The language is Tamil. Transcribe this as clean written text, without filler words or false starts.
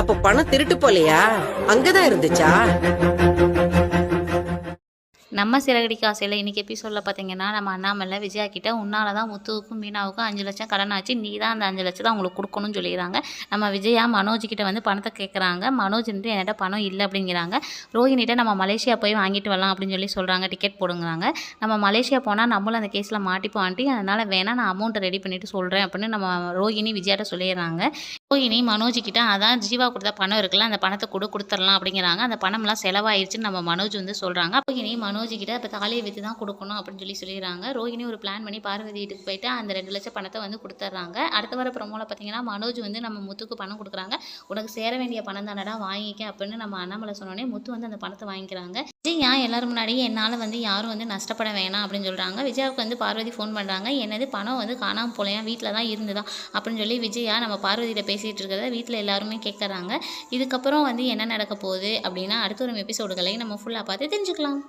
அப்ப பணம் திருட்டு போலையா? அங்கதான் இருந்துச்சா? நம்ம சிறகடி காசையில் இன்றைக்கி எபிசோடில் பார்த்தீங்கன்னா நம்ம அண்ணாமலை விஜயா கிட்ட உன்னால தான் முத்துவுக்கும் மீனாவுக்கும் 5 லட்சம் கடன் ஆச்சு, நீ தான் அந்த 5 லட்சத்தை அவங்களுக்கு கொடுக்கணும்னு சொல்லிடுறாங்க. நம்ம விஜயா மனோஜ் கிட்ட வந்து பணத்தை கேட்குறாங்க. மனோஜ் வந்து என்கிட்ட பணம் இல்லை அப்படிங்கிறாங்க. ரோஹினிட்ட நம்ம மலேசியா போய் வாங்கிட்டு வரலாம் அப்படின்னு சொல்லி சொல்கிறாங்க, டிக்கெட் போடுங்கிறாங்க. நம்ம மலேசியா போனால் நம்மளும் அந்த கேஸில் மாட்டிப்போம் ஆண்டி, அதனால் வேணால் நான் அமௌண்ட்டை ரெடி பண்ணிவிட்டு சொல்கிறேன் அப்படின்னு நம்ம ரோஹினி விஜயாட்ட சொல்லிடுறாங்க. ரோஹினி மனோஜ் கிட்ட அதான் ஜீவா கொடுத்த பணம் இருக்குல்ல, அந்த பணத்தை கொடுத்துடலாம் அப்படிங்கிறாங்க. அந்த பணம்லாம் செலவாயிருச்சுன்னு நம்ம மனோஜ் வந்து சொல்கிறாங்க. ரோஹினி மனோஜ் கிட்ட இப்போ தாலியை விற்று தான் கொடுக்கணும் அப்படின்னு சொல்லிடுறாங்க. ரோஹினி ஒரு பிளான் பண்ணி பார்வதி வீட்டுக்கு போயிட்டு அந்த 2 லட்சம் பணத்தை வந்து கொடுத்துட்றாங்க. அடுத்த வார ப்ரோமோவில் பார்த்தீங்கன்னா மனோஜ் வந்து நம்ம முத்துக்கு பணம் கொடுக்குறாங்க. உனக்கு சேர வேண்டிய பணம் தானடா, வாங்கிக்க அப்படின்னு நம்ம அண்ணாமலை சொன்னோடனே முத்து வந்து அந்த பணத்தை வாங்கிக்கிறாங்க. விஜயா எல்லாரும் முன்னாடியே என்னால் வந்து யாரும் வந்து நஷ்டப்பட வேணாம் அப்படின்னு சொல்கிறாங்க. விஜயாவுக்கு வந்து பார்வதி ஃபோன் பண்ணுறாங்க. என்னது பணம் வந்து காணாமல் போலையா, வீட்டில் தான் இருந்துதா அப்படின்னு சொல்லி விஜயா நம்ம பார்வதியிட்ட பேசிகிட்டு இருக்கிறத வீட்டில் எல்லாருமே கேட்குறாங்க. இதுக்கப்புறம் வந்து என்ன நடக்க போகுது அப்படின்னா அடுத்த ஒரு எபிசோடுகளை நம்ம ஃபுல்லாக பார்த்து தெரிஞ்சுக்கலாம்.